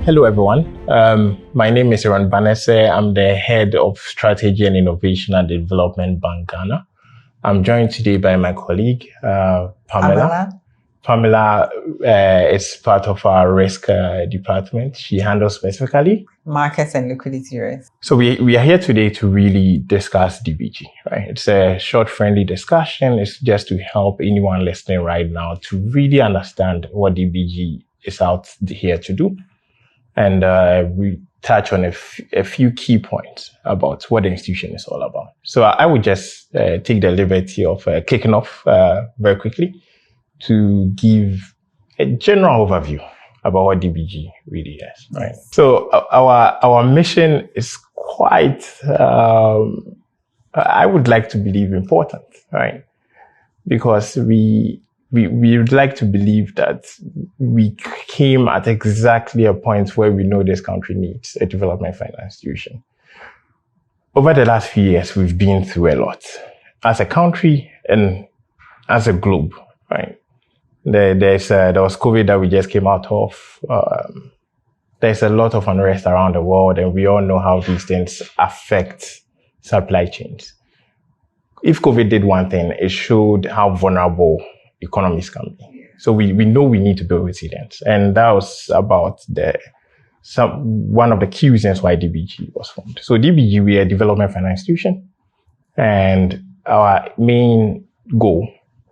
Hello, everyone. My name is Aaron Banese. I'm the head of strategy and innovation at the Development Bank Ghana. I'm joined today by my colleague, Pamela. Pamela is part of our risk department. She handles specifically markets and liquidity risk. So we are here today to really discuss DBG, right? It's a short, friendly discussion. It's just to help anyone listening right now to really understand what DBG is out here to do. And we touch on a few key points about what the institution is all about. So I would just take the liberty of kicking off very quickly to give a general overview about what DBG really is, right? Yes. So our mission is quite, I would like to believe, important, right? Because we would like to believe that we came at exactly a point where we know this country needs a development finance institution. Over the last few years, we've been through a lot as a country and as a globe, right? There was COVID that we just came out of. There's a lot of unrest around the world, and we all know how these things affect supply chains. If COVID did one thing, it showed how vulnerable economies can be. So we know we need to build resilience, and that was about one of the key reasons why DBG was formed. So DBG, we are a development finance institution, and our main goal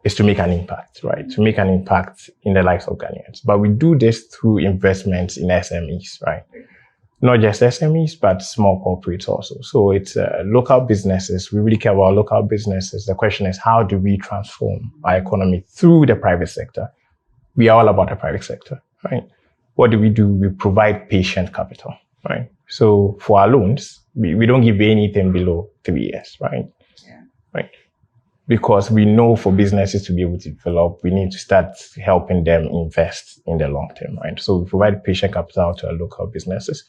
is to make an impact, right? To make an impact in the lives of Ghanaians. But we do this through investments in SMEs, right? Not just SMEs, but small corporates also. So it's local businesses. We really care about local businesses. The question is, how do we transform our economy through the private sector? We are all about the private sector, right? What do? We provide patient capital, right? So for our loans, we don't give anything below 3 years, right? Yeah. Right. Because we know for businesses to be able to develop, we need to start helping them invest in the long term, right? So we provide patient capital to our local businesses.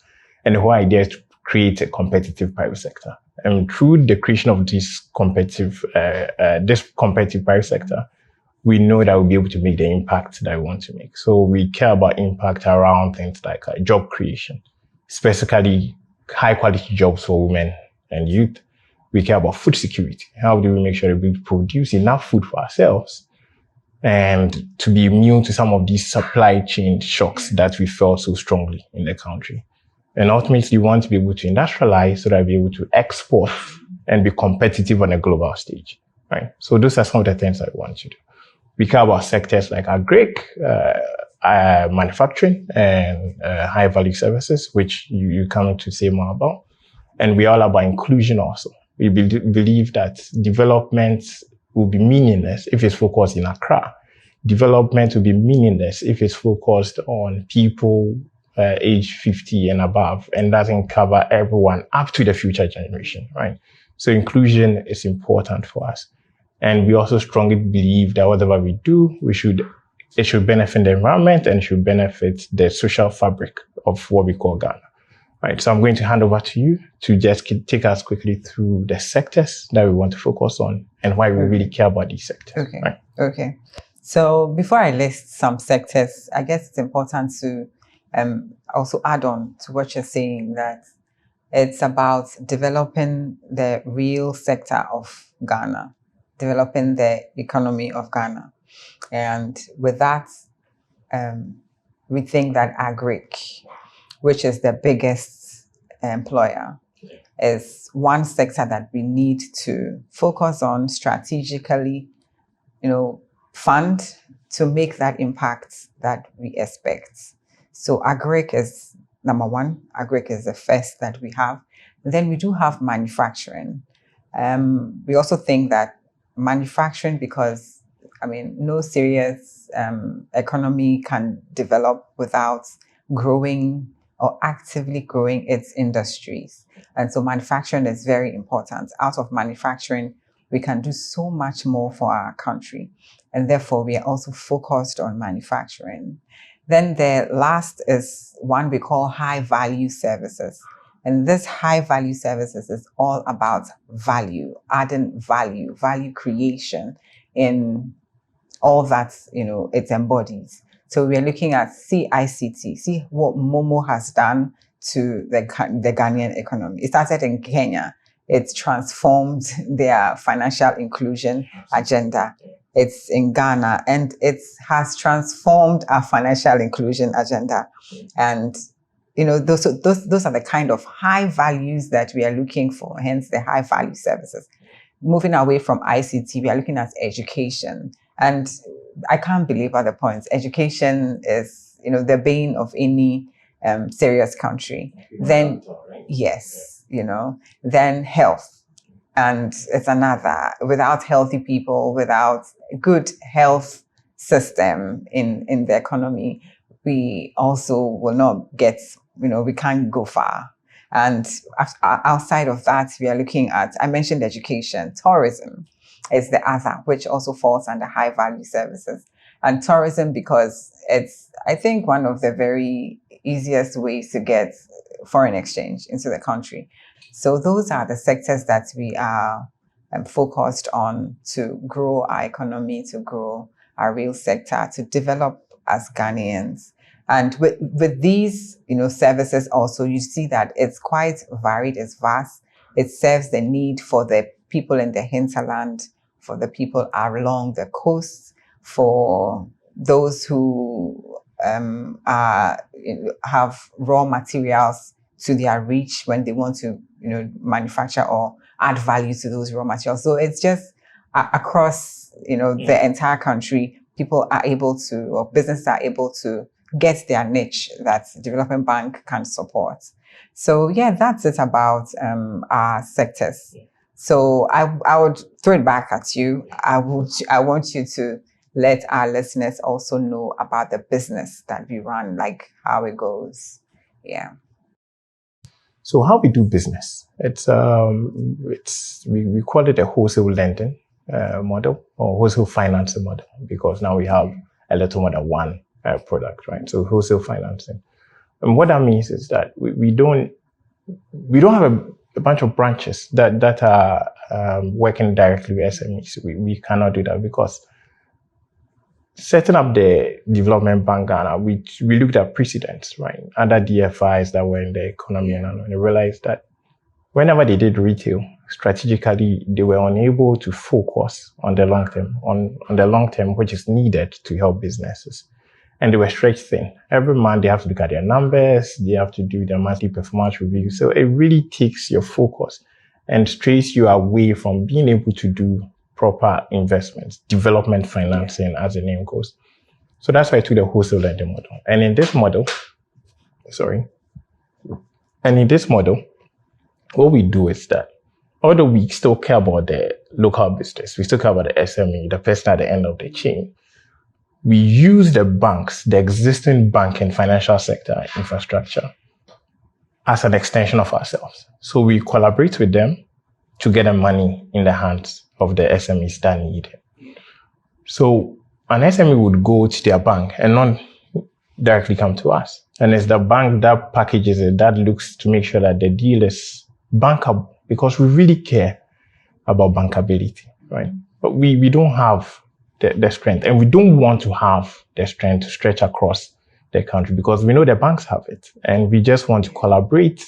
And the whole idea is to create a competitive private sector. And through the creation of this competitive private sector, we know that we'll be able to make the impact that we want to make. So we care about impact around things like job creation, specifically high quality jobs for women and youth. We care about food security. How do we make sure that we produce enough food for ourselves and to be immune to some of these supply chain shocks that we felt so strongly in the country? And ultimately, we want to be able to industrialize so that we'll be able to export and be competitive on a global stage, right? So those are some of the things that we want to do. We care about sectors like agric, manufacturing, and high value services, which you come to say more about. And we're all about inclusion also. We believe that development will be meaningless if it's focused in Accra. Development will be meaningless if it's focused on people age 50 and above and doesn't cover everyone up to the future generation, right? So inclusion is important for us. And we also strongly believe that whatever we do, it should benefit the environment and should benefit the social fabric of what we call Ghana. Right, so I'm going to hand over to you to just take us quickly through the sectors that we want to focus on and why we really care about these sectors. Okay. Right? Okay. So before I list some sectors, I guess it's important to also add on to what you're saying, that it's about developing the real sector of Ghana, developing the economy of Ghana. And with that, we think that agric, which is the biggest employer, is one sector that we need to focus on strategically, fund to make that impact that we expect. So agric is number one. Agric is the first that we have. And then we do have manufacturing. We also think that manufacturing, because no serious economy can develop without growing or actively growing its industries. And so manufacturing is very important. Out of manufacturing, we can do so much more for our country. And therefore, we are also focused on manufacturing. Then the last is one we call high value services. And this high value services is all about value, adding value creation in all that, it embodies. So we are looking at CICT, see what Momo has done to the Ghanaian economy. It started in Kenya. It transformed their financial inclusion agenda. It's in Ghana, and it has transformed our financial inclusion agenda. And those are the kind of high values that we are looking for, hence the high value services. Moving away from ICT, we are looking at education. And I can't believe other points. Education is, the bane of any serious country. Then, yes, then health. And it's another. Without healthy people, without a good health system in the economy, we also will not get, we can't go far. And outside of that, we are looking at, I mentioned education, tourism is the other, which also falls under high value services. And tourism, because it's, I think, one of the very easiest ways to get foreign exchange into the country. So those are the sectors that we are focused on to grow our economy, to grow our real sector, to develop as Ghanaians. And with these, services also, you see that it's quite varied, it's vast. It serves the need for the people in the hinterland, for the people along the coast, for those who have raw materials to their reach when they want to, manufacture or add value to those raw materials. So it's just across, the entire country, people are able to, or businesses are able to get their niche that Development Bank can support. So yeah, that's it about our sectors. So I would throw it back at you. I want you to let our listeners also know about the business that we run, like how it goes. Yeah. So how we do business? It's we call it a wholesale lending model or wholesale financing model, because now we have a little more than one product, right? So wholesale financing, and what that means is that we don't have a bunch of branches that are working directly with SMEs. We cannot do that, because setting up the Development Bank Ghana, we looked at precedents, right? Other DFIs that were in the economy, and they realized that whenever they did retail, strategically, they were unable to focus on the long term, on the long term, which is needed to help businesses. And they were stretched thin. Every month, they have to look at their numbers, they have to do their monthly performance review. So it really takes your focus and strays you away from being able to do proper investments, development financing, as the name goes. So that's why I took the wholesale lending model. And in this model, what we do is that, although we still care about the local business, we still care about the SME, the person at the end of the chain, we use the banks, the existing banking financial sector infrastructure, as an extension of ourselves. So we collaborate with them to get the money in the hands of the SMEs that need it. So an SME would go to their bank and not directly come to us. And it's the bank that packages it, that looks to make sure that the deal is bankable, because we really care about bankability, right? But we don't have the strength, and we don't want to have the strength to stretch across the country, because we know the banks have it, and we just want to collaborate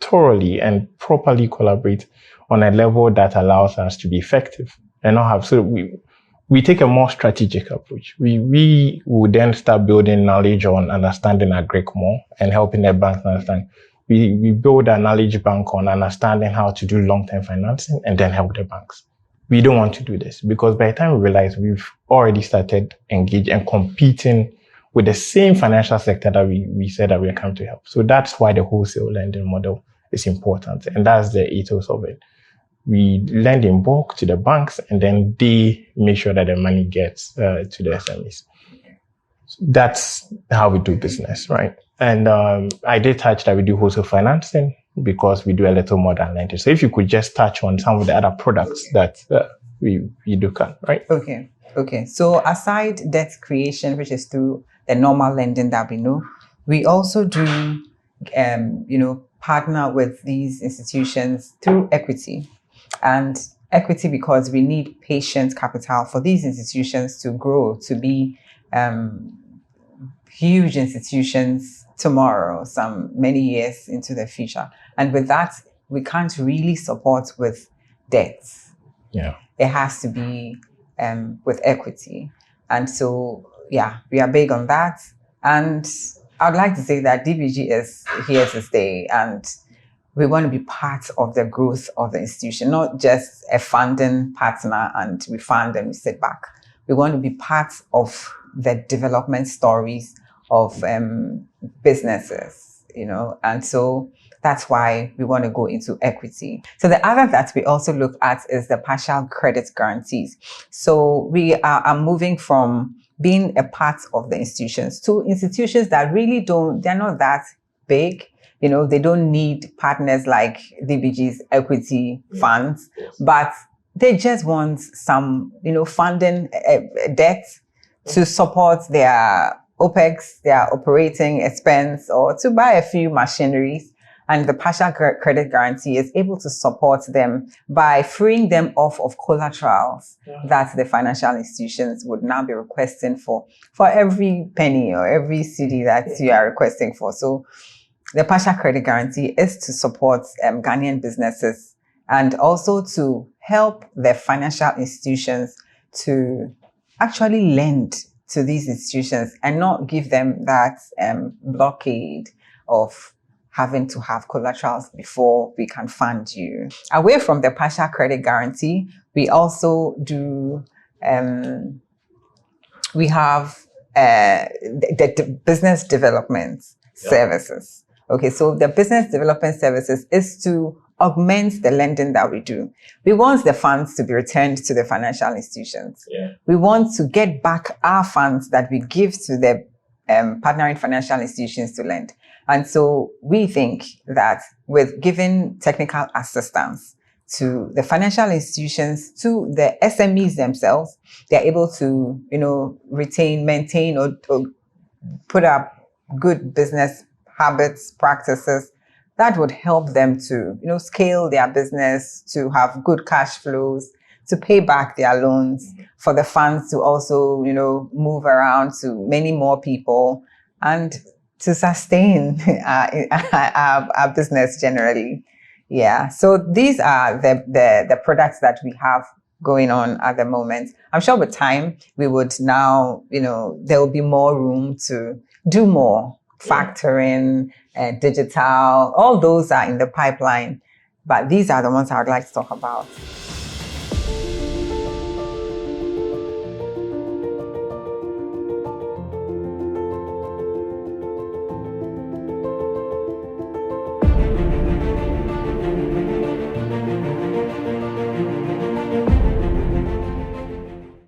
thoroughly and properly collaborate on a level that allows us to be effective and not have. So we take a more strategic approach. We would then start building knowledge on understanding agric more and helping the banks understand. We build a knowledge bank on understanding how to do long-term financing and then help the banks. We don't want to do this, because by the time we realize, we've already started engaging and competing with the same financial sector that we said that we're coming to help. So that's why the wholesale lending model is important. And that's the ethos of it. We lend in bulk to the banks, and then they make sure that the money gets to the SMEs. That's how we do business, right? And I did touch that we do wholesale financing because we do a little more than lending. So if you could just touch on some of the other products that we do, right? Okay. So aside debt creation, which is through the normal lending that we know, we also do, partner with these institutions through equity. And equity, because we need patient capital for these institutions to grow, to be huge institutions tomorrow, some many years into the future. And with that, we can't really support with debt. Yeah. It has to be with equity. And so, yeah, we are big on that. And I'd like to say that DBG is here to stay, and we want to be part of the growth of the institution, not just a funding partner and we fund and we sit back. We want to be part of the development stories of businesses, and so that's why we want to go into equity. So the other that we also look at is the partial credit guarantees. So we are moving from being a part of the institutions to institutions that really they're not that big. They don't need partners like DBG's equity funds, but they just want some, funding debt to support their OPEX, their operating expense, or to buy a few machineries. And the partial credit guarantee is able to support them by freeing them off of collaterals that the financial institutions would now be requesting for every penny or every CD that you are requesting for. So the partial credit guarantee is to support Ghanaian businesses and also to help the financial institutions to actually lend to these institutions and not give them that blockade of having to have collaterals before we can fund you. Away from the partial credit guarantee, we also do, we have the business development services. Okay, so the business development services is to augment the lending that we do. We want the funds to be returned to the financial institutions. We want to get back our funds that we give to the partnering financial institutions to lend. And so we think that with giving technical assistance to the financial institutions, to the SMEs themselves, they're able to, retain, maintain, or put up good business habits, practices that would help them to, scale their business, to have good cash flows, to pay back their loans, for the funds to also, move around to many more people and to sustain our business generally. Yeah. So these are the products that we have going on at the moment. I'm sure with time, we would now, there will be more room to do more. Factoring, digital, all those are in the pipeline. But these are the ones I would like to talk about.